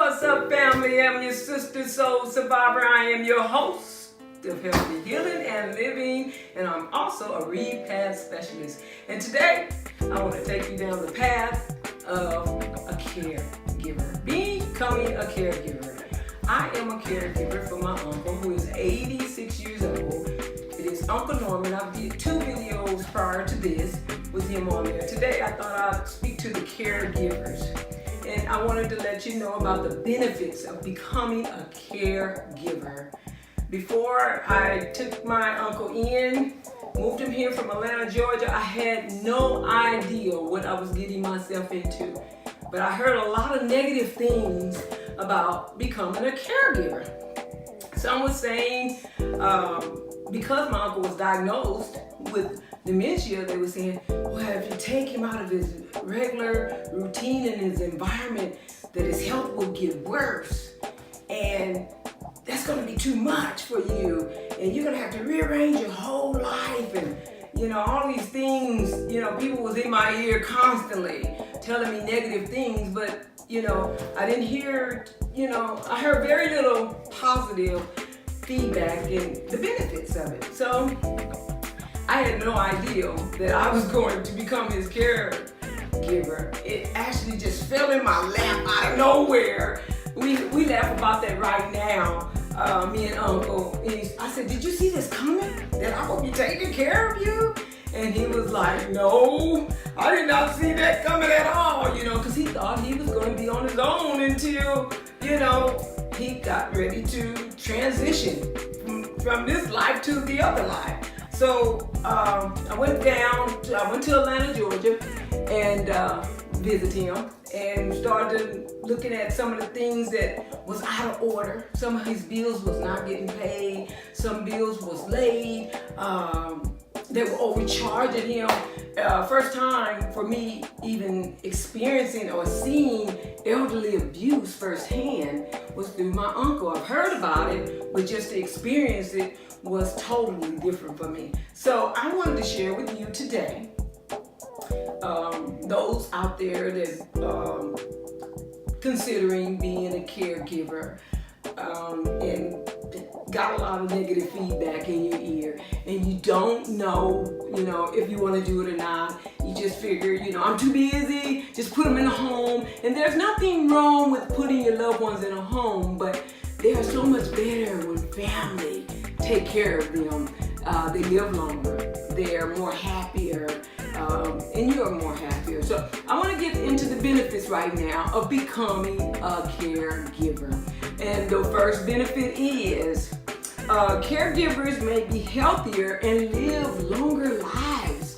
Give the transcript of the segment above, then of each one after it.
What's up, family? I'm your Sista-SoulSurvivor. I am your host of Healthy Healing and Living, and I'm also a repath specialist. And today, I want to take you down the path of a caregiver, becoming a caregiver. I am a caregiver for my uncle who is 86 years old. It is Uncle Norman. I did 2 videos prior to this with him on there. Today, I thought I'd speak to the caregivers. And I wanted to let you know about the benefits of becoming a caregiver. Before I took my uncle in, moved him here from Atlanta, Georgia, I had no idea what I was getting myself into. But I heard a lot of negative things about becoming a caregiver. Some was saying, because my uncle was diagnosed with dementia, they were saying, well, if you take him out of his regular routine and his environment, that his health will get worse. And that's going to be too much for you. And you're going to have to rearrange your whole life. And, all these things, people was in my ear constantly telling me negative things. But, I didn't hear, I heard very little positive feedback and the benefits of it. So I had no idea that I was going to become his caregiver. It actually just fell in my lap out of nowhere. We laugh about that right now, me and Uncle. I said, did you see this coming? That I will be taking care of you? And he was like, no, I did not see that coming at all, because he thought he was going to be on his own until, he got ready to transition from this life to the other life. So I went to Atlanta, Georgia, and visit him and started looking at some of the things that was out of order. Some of his bills was not getting paid. Some bills was late. They were overcharging him. First time for me even experiencing or seeing elderly abuse firsthand was through my uncle. I've heard about it, but just to experience it was totally different for me. So I wanted to share with you today, those out there that considering being a caregiver and got a lot of negative feedback in your ear and you don't know, if you want to do it or not. You just figure, I'm too busy, just put them in a home. And there's nothing wrong with putting your loved ones in a home, but they're so much better when family take care of them. They live longer, they're more happier, and you're more happier. So I want to get into the benefits right now of becoming a caregiver. And the first benefit is caregivers may be healthier and live longer lives.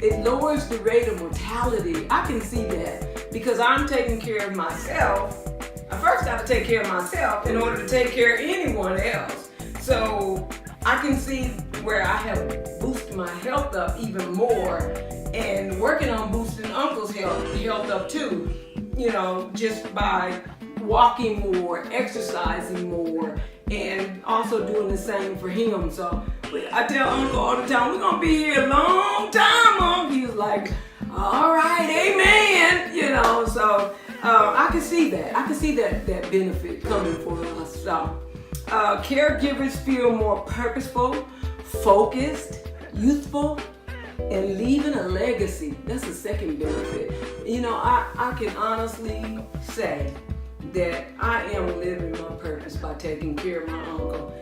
It lowers the rate of mortality. I can see that because I'm taking care of myself. I first got to take care of myself in order to take care of anyone else. So I can see where I have boosted my health up even more and working on boosting Uncle's health up too, just by walking more, exercising more, and also doing the same for him. So I tell Uncle all the time, we're going to be here a long time, Uncle. He was like, all right, amen, so I can see that. I can see that benefit coming for us. So caregivers feel more purposeful, focused, youthful, and leaving a legacy. That's the second benefit. I can honestly say that I am living my purpose by taking care of my uncle.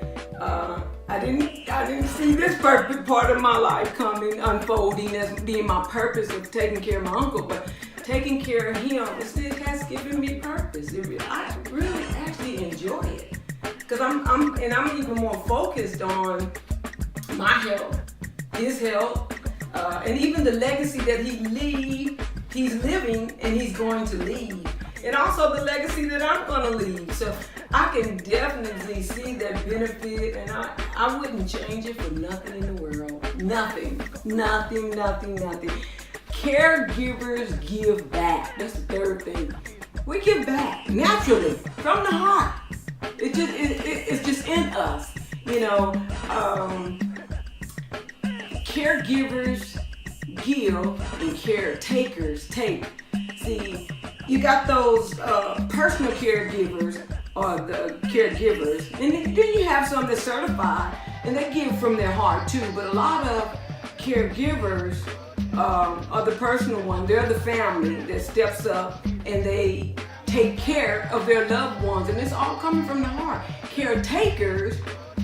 I didn't see this perfect part of my life unfolding as being my purpose of taking care of my uncle, but taking care of him, it still has given me purpose. I really actually enjoy it because I'm even more focused on my health, his health, and even the legacy that he's living and he's going to leave. And also the legacy that I'm going to leave. So I can definitely see that benefit, and I wouldn't change it for nothing in the world. Nothing. Caregivers give back. That's the third thing. We give back naturally from the heart. It's just in us. Caregivers give and caretakers take. See, you got those personal caregivers or the caregivers, and then you have some that's certified, and they give from their heart too. But a lot of caregivers are the personal one. They're the family that steps up and they take care of their loved ones, and it's all coming from the heart. Caretakers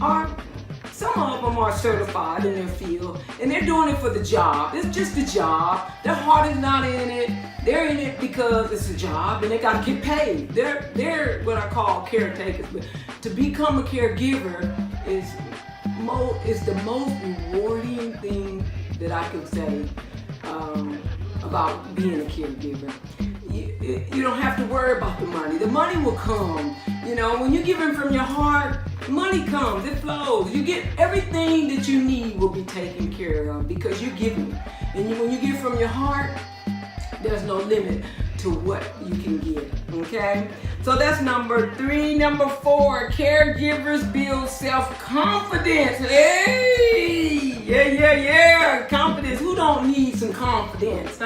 are, some of them are certified in their field, and they're doing it for the job. It's just a job. Their heart is not in it. They're in it because it's a job, and they got to get paid. They're what I call caretakers. But to become a caregiver is the most rewarding thing that I can say about being a caregiver. You don't have to worry about the money. The money will come. You know, when you're giving from your heart, money comes, it flows. You get everything that you need will be taken care of because you're giving. And when you give from your heart, there's no limit to what you can get, okay? So that's number 3. Number 4, caregivers build self-confidence. Hey, yeah, confidence. Who don't need some confidence?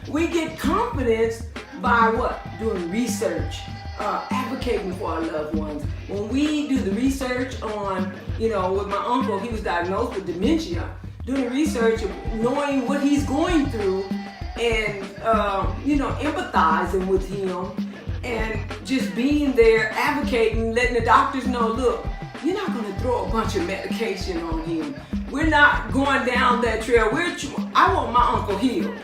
We get confidence by what? Doing research, advocating for our loved ones. When we do the research on, with my uncle, he was diagnosed with dementia, doing research, knowing what he's going through, and empathizing with him, and just being there, advocating, letting the doctors know, look, you're not going to throw a bunch of medication on him. We're not going down that trail. I want my uncle healed,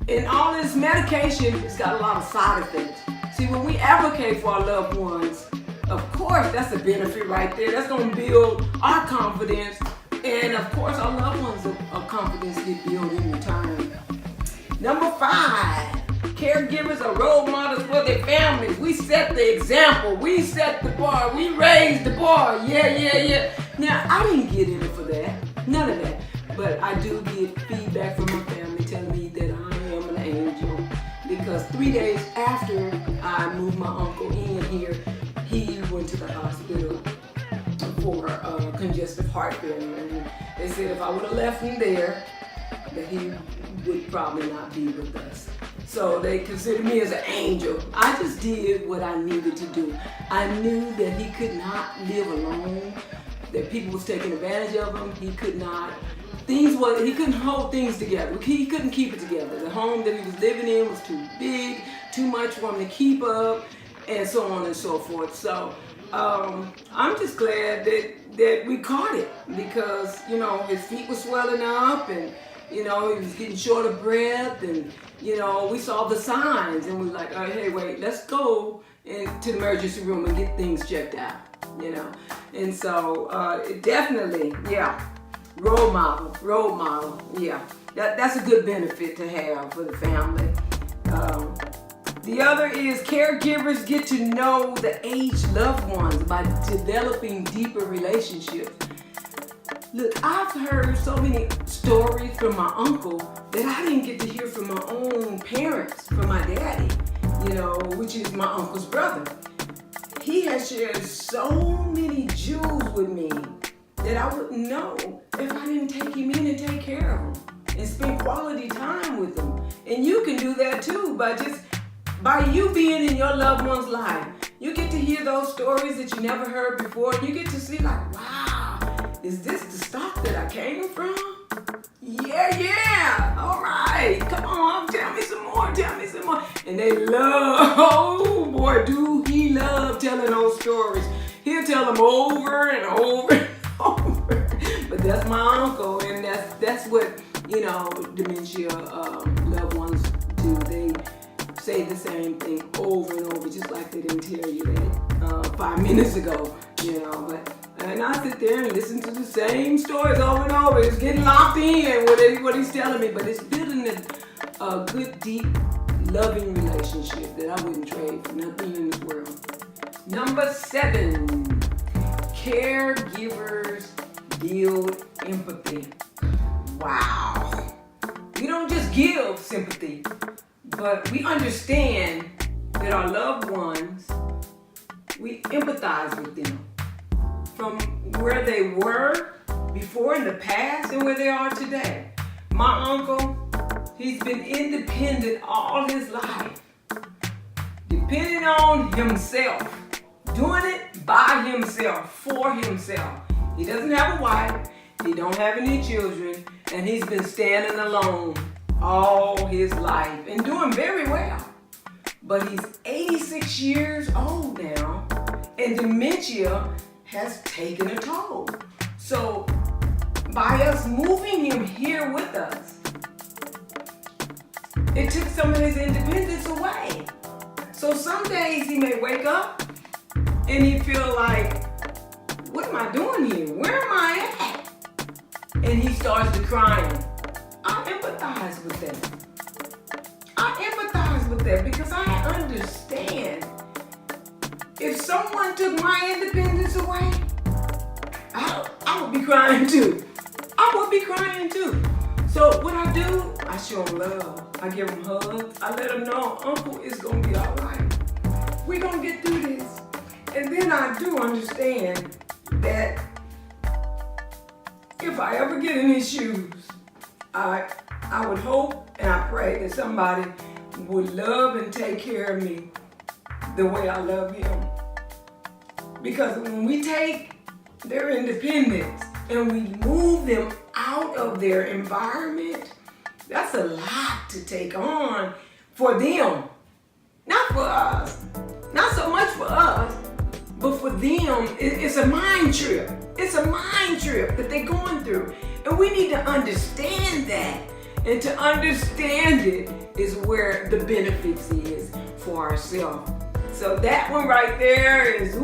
and all this medication has got a lot of side effects. See, when we advocate for our loved ones, of course, that's a benefit right there. That's going to build our confidence. And of course, our loved ones' confidence get built in return. Number 5, caregivers are role models for their families. We set the example. We set the bar. We raised the bar. Yeah. Now, I didn't get in it for that. None of that. But I do get feedback from my family telling me that I am an angel. Because 3 days after I moved my uncle in here, he went to the hospital for congestive heart failure, and they said if I would have left him there, that he would probably not be with us. So they considered me as an angel. I just did what I needed to do. I knew that he could not live alone, that people was taking advantage of him. He couldn't hold things together. He couldn't keep it together. The home that he was living in was too big, too much for him to keep up, and so on and so forth. So I'm just glad that we caught it, because his feet were swelling up, and he was getting short of breath, and we saw the signs, and we were like, hey, wait, let's go into the emergency room and get things checked out. And so it definitely, role model, yeah, that's a good benefit to have for the family. The other is caregivers get to know the aged loved ones by developing deeper relationships. Look, I've heard so many stories from my uncle that I didn't get to hear from my own parents, from my daddy, which is my uncle's brother. He has shared so many jewels with me that I wouldn't know if I didn't take him in and take care of him and spend quality time with him. And you can do that too by you being in your loved one's life. You get to hear those stories that you never heard before, and you get to see like, wow, is this the stock that I came from? Yeah, all right, come on, tell me some more. And they love, oh boy, do he love telling those stories. He'll tell them over and over and over. But that's my uncle, and that's what, dementia loved ones do. They say the same thing over and over, just like they didn't tell you that 5 minutes ago, and I sit there and listen to the same stories over and over. It's getting locked in with what he's telling me, but it's building a good, deep, loving relationship that I wouldn't trade for nothing in this world. Number 7, caregivers build empathy. Wow. We don't just give sympathy, but we understand that our loved ones, we empathize with them from where they were before in the past and where they are today. My uncle, He's been independent all his life, depending on himself, doing it by himself, for himself. He doesn't have a wife, he don't have any children, and he's been standing alone all his life and doing very well. But he's 86 years old now, and dementia has taken a toll. So by us moving him here with us, it took some of his independence away. So some days he may wake up and he feel like, what am I doing here? Where am I at? And he starts to crying. I empathize with that. Because I understand. If someone took my independence away, I would be crying too. So what I do, I show him love. I give him hugs. I let him know, Uncle, it's going to be all right. We're going to get through this. And then I do understand that if I ever get in his shoes, I would hope and I pray that somebody would love and take care of me the way I love him. Because when we take their independence and we move them out of their environment, that's a lot to take on for them. Not for us. Not so much for us, but for them, it's a mind trip. It's a mind trip that they're going through. And we need to understand that. And to understand it is where the benefits is for ourselves. So that one right there is,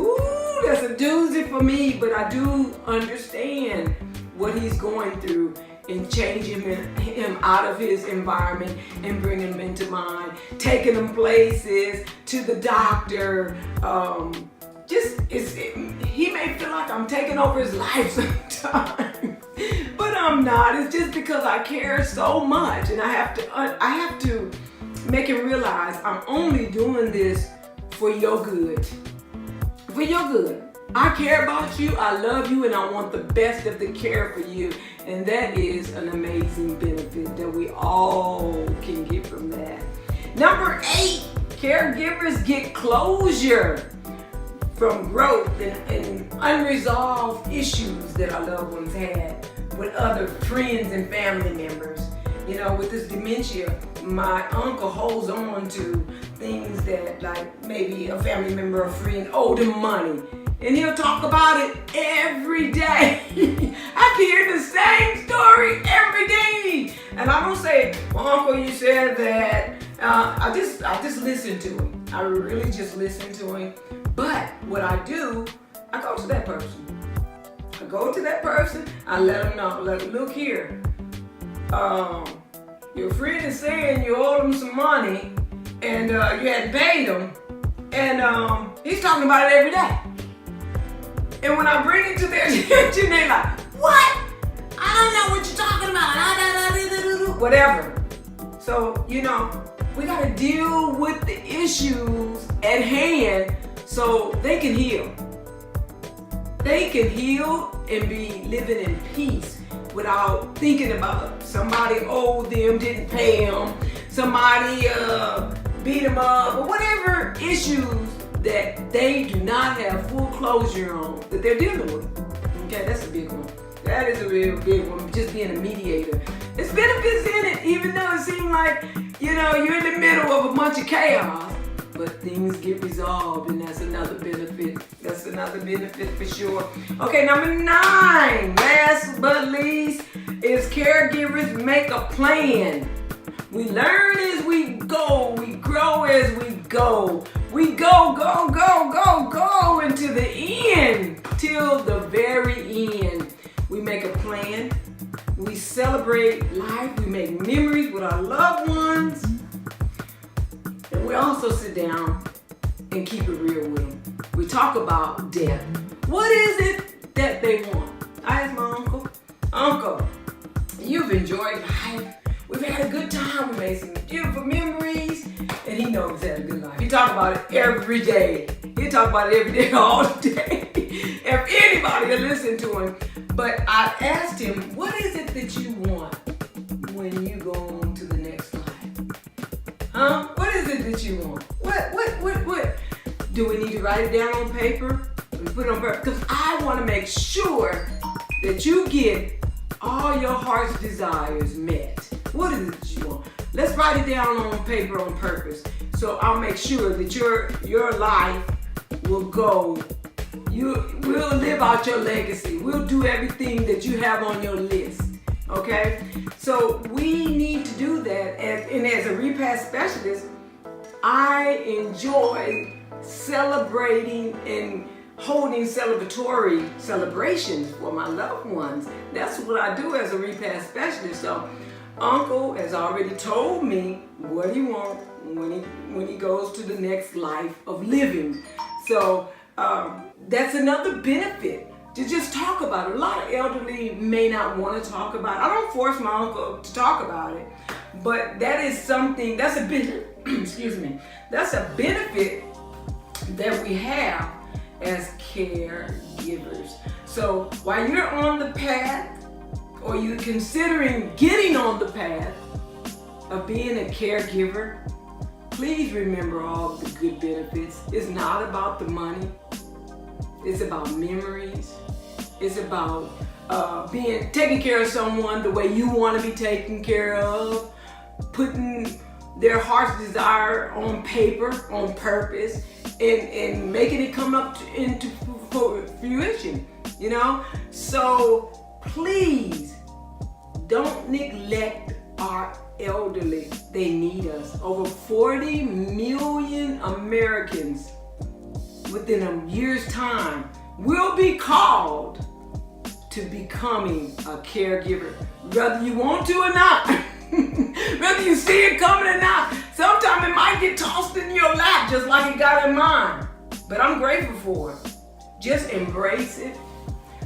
that's a doozy for me, but I do understand what he's going through and changing him out of his environment and bringing him into mine, taking him places, to the doctor. He may feel like I'm taking over his life sometimes, but I'm not. It's just because I care so much, and I have to make him realize I'm only doing this for your good. For your good. I care about you, I love you, and I want the best of the care for you. And that is an amazing benefit that we all can get from that. Number 8, caregivers get closure from growth and unresolved issues that our loved ones had with other friends and family members. You know, with this dementia, my uncle holds on to things that, like, maybe a family member or friend owed him money. And he'll talk about it every day. I hear the same story every day. And I don't say, well, Uncle, you said that. I just listen to him. I really just listen to him. But what I do, I go to that person. I let them know, look here. Your friend is saying you owed him some money and you hadn't paid him. And he's talking about it every day. And when I bring it to their attention, they're like, what? I don't know what you're talking about. Whatever. So, you know, we got to deal with the issues at hand so they can heal. They can heal and be living in peace without thinking about somebody owed them, didn't pay them, somebody beat them up, or whatever issues that they do not have full closure on that they're dealing with. Okay, that's a big one. That is a real big one, just being a mediator. There's benefits in it, even though it seems like, you know, you're in the middle of a bunch of chaos, but things get resolved, and that's another benefit. That's another benefit for sure. Okay, number 9, last but least, is caregivers make a plan. We learn as we go, we grow as we go. We go into the end, till the very end. We make a plan, we celebrate life, we make memories with our loved ones, and we also sit down and keep it real with them. We talk about death. What is it that they want? I asked my Uncle, you've enjoyed life. We've had a good time. We made some beautiful memories. And he knows he's had a good life. He talk about it every day. He talk about it every day, all day. If anybody will listen to him. But I asked him, what is it that you want when you go on to the next Huh? What is it that you want? What? Do we need to write it down on paper? We put it on paper? Because I want to make sure that you get all your heart's desires met. What is it that you want? Let's write it down on paper on purpose. So I'll make sure that your life will go. We'll live out your legacy. We'll do everything that you have on your list. Okay? So we need to do that. And as a repass specialist, I enjoy celebrating and holding celebratory celebrations for my loved ones. That's what I do as a repass specialist. So Uncle has already told me what he wants when he goes to the next life of living. So that's another benefit, to just talk about it. A lot of elderly may not want to talk about it. I don't force my uncle to talk about it, but that is something, that's a excuse me, that's a benefit that we have as caregivers. So while you're on the path, or you're considering getting on the path of being a caregiver, please remember all of the good benefits. It's not about the money. It's about memories. It's about taking care of someone the way you want to be taken care of, putting their heart's desire on paper, on purpose, and making it come up into fruition, you know? So please don't neglect our elderly. They need us. Over 40 million Americans within a year's time will be called to becoming a caregiver, whether you want to or not. Whether you see it coming or not. Sometimes it might get tossed in your lap just like it got in mine. But I'm grateful for it. Just embrace it,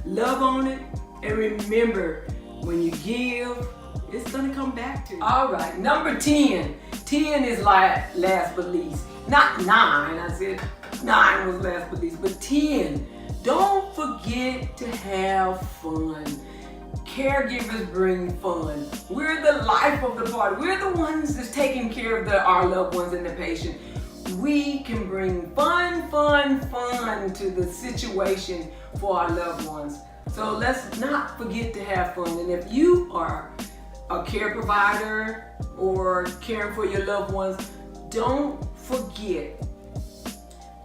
love on it, and remember, when you give, it's gonna come back to you. All right, number 10. 10 is last but least. Not 9, I said 9 was last but least, but 10. Don't forget to have fun. Caregivers bring fun. We're the life of the party. We're the ones that's taking care of our loved ones and the patient. We can bring fun to the situation for our loved ones. So let's not forget to have fun. And if you are a care provider or caring for your loved ones, don't forget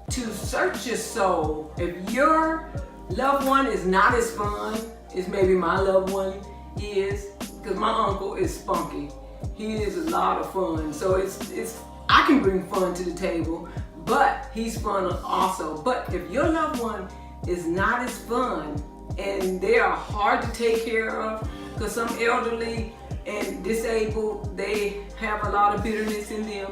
to search your soul. If your loved one is not as fun as maybe my loved one is, because my uncle is spunky. He is a lot of fun. So it's I can bring fun to the table, but he's fun also. But if your loved one is not as fun and they are hard to take care of, because some elderly and disabled, they have a lot of bitterness in them,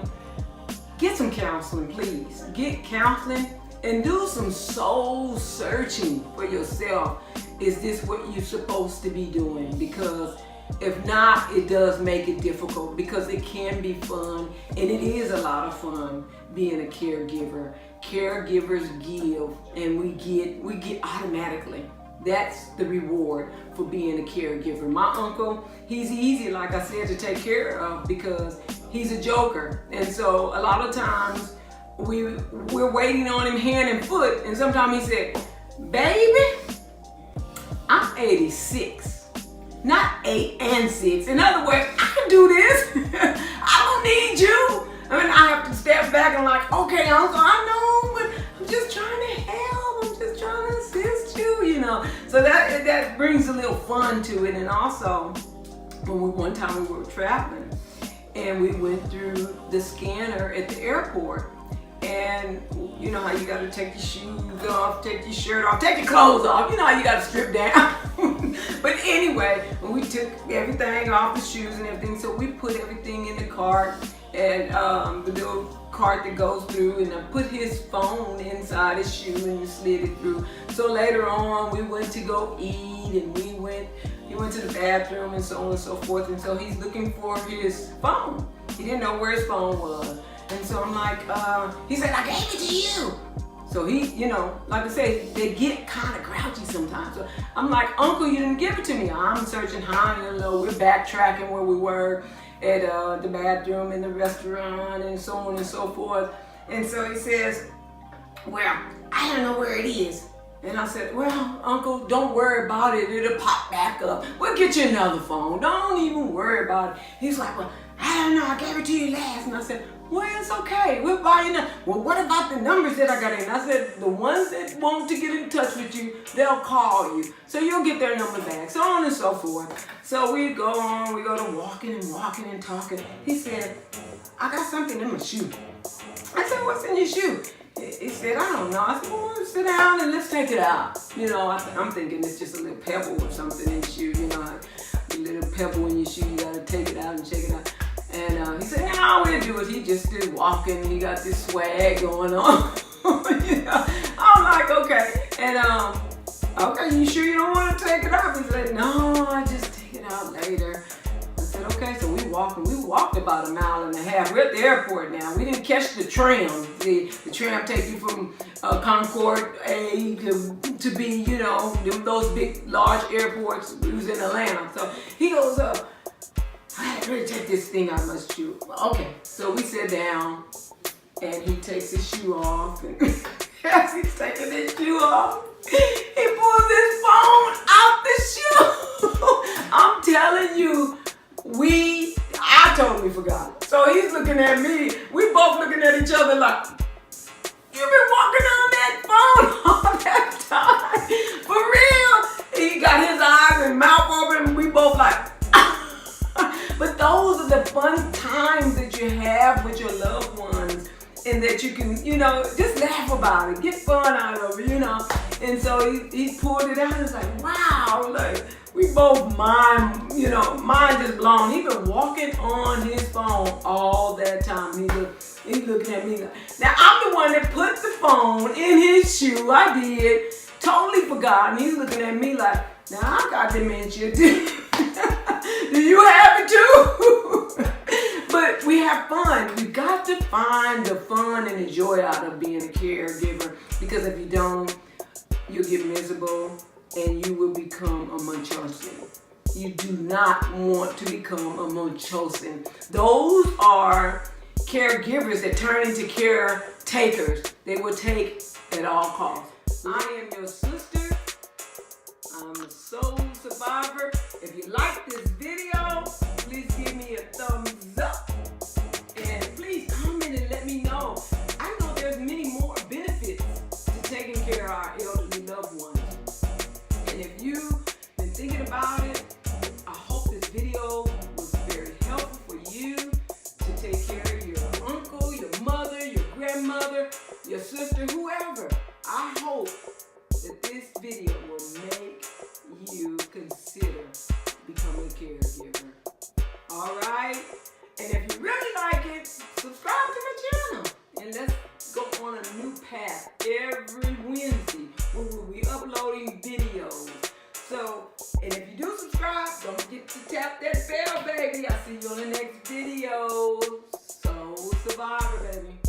get some counseling, please. Get counseling and do some soul searching for yourself. Is this what you're supposed to be doing? Because if not, it does make it difficult, because it can be fun, and it is a lot of fun being a caregiver. Caregivers give, and we get automatically. That's the reward for being a caregiver. My uncle, he's easy, like I said, to take care of because he's a joker. And so a lot of times we're waiting on him hand and foot, and sometimes he said, "Baby, I'm 86, not 8 and 6. In other words, I can do this. I don't need you." I mean, I have to step back and like, "Okay, uncle, I know, but I'm just trying to help. I'm just trying to assist you, you know." So that brings a little fun to it. And also, one time we were traveling and we went through the scanner at the airport. And you know how you gotta take your shoes off, take your shirt off, take your clothes off. You know how you gotta strip down. But anyway, when we took everything off, the shoes and everything, so we put everything in the cart, and the little cart that goes through, and I put his phone inside his shoe and we slid it through. So later on, we went to go eat, and he went to the bathroom and so on and so forth. And so he's looking for his phone. He didn't know where his phone was. And so I'm like, he said, "I gave it to you." So he, you know, like I say, they get kind of grouchy sometimes. So I'm like, "Uncle, you didn't give it to me." I'm searching high and low. We're backtracking where we were. at the bathroom in the restaurant and so on and so forth. And so he says, well, I don't know where it is. And I said, well, Uncle, don't worry about it. It'll pop back up. We'll get you another phone. Don't even worry about it. He's like, well, I don't know. I gave it to you last. And I said, well, it's okay. We'll buy you another. Well, what about the numbers that I got in? I said, the ones that want to get in touch with you, they'll call you. So you'll get their number back, so on and so forth. So we go on. We go to walking and talking. He said, I got something in my shoe. I said, what's in your shoe? He said, I don't know. I said, well, sit down and let's take it out. You know, I'm thinking it's just a little pebble or something in your shoe. You know, like a little pebble in your shoe. You got to take it out and check it out. And he said, no, we'll do it. He just did walking. He got this swag going on. You know, I'm like, okay. And, okay, you sure you don't want to take it out? He said, no, I just take it out later. I said, okay, so we walked about 1.5 miles. We're at the airport now. We didn't catch the tram. The tram take you from Concord A to B, you know, those big, large airports. We was in Atlanta. So he goes up. I had to really take this thing out of my shoe. Okay, so we sit down and he takes his shoe off. And as he's taking his shoe off, he pulls his phone out the shoe. I'm telling you, I totally forgot. So he's looking at me. We both looking at each other like, you've been walking on that phone all that time. For real. He got his eyes and mouth open and we both like, but those are the fun times that you have with your loved ones and that you can, you know, just laugh about it, get fun out of it, you know. And so he pulled it out and was like, wow, like we both mind just blown. He been walking on his phone all that time. He's looking at me like, now I'm the one that put the phone in his shoe. I did, totally forgot. And he's looking at me like, now I got dementia too. Do you have it too? But we have fun. You got to find the fun and the joy out of being a caregiver, because if you don't, you'll get miserable and you will become a Munchausen. You do not want to become a Munchausen. Those are caregivers that turn into caretakers. They will take at all costs. I am your sister. I'm a soul survivor. If you like this video, please give me a thumbs up. And please comment and let me know. I know there's many more benefits to taking care of our elderly loved ones. And if you've been thinking about it, I hope this video was very helpful for you to take care of your uncle, your mother, your grandmother, your sister, whoever. I hope that this video will make you consider becoming a caregiver. Alright? And if you really like it, subscribe to my channel. And let's go on a new path every Wednesday where we'll be uploading videos. So, and if you do subscribe, don't forget to tap that bell, baby. I'll see you on the next video. Soul Survivor, baby.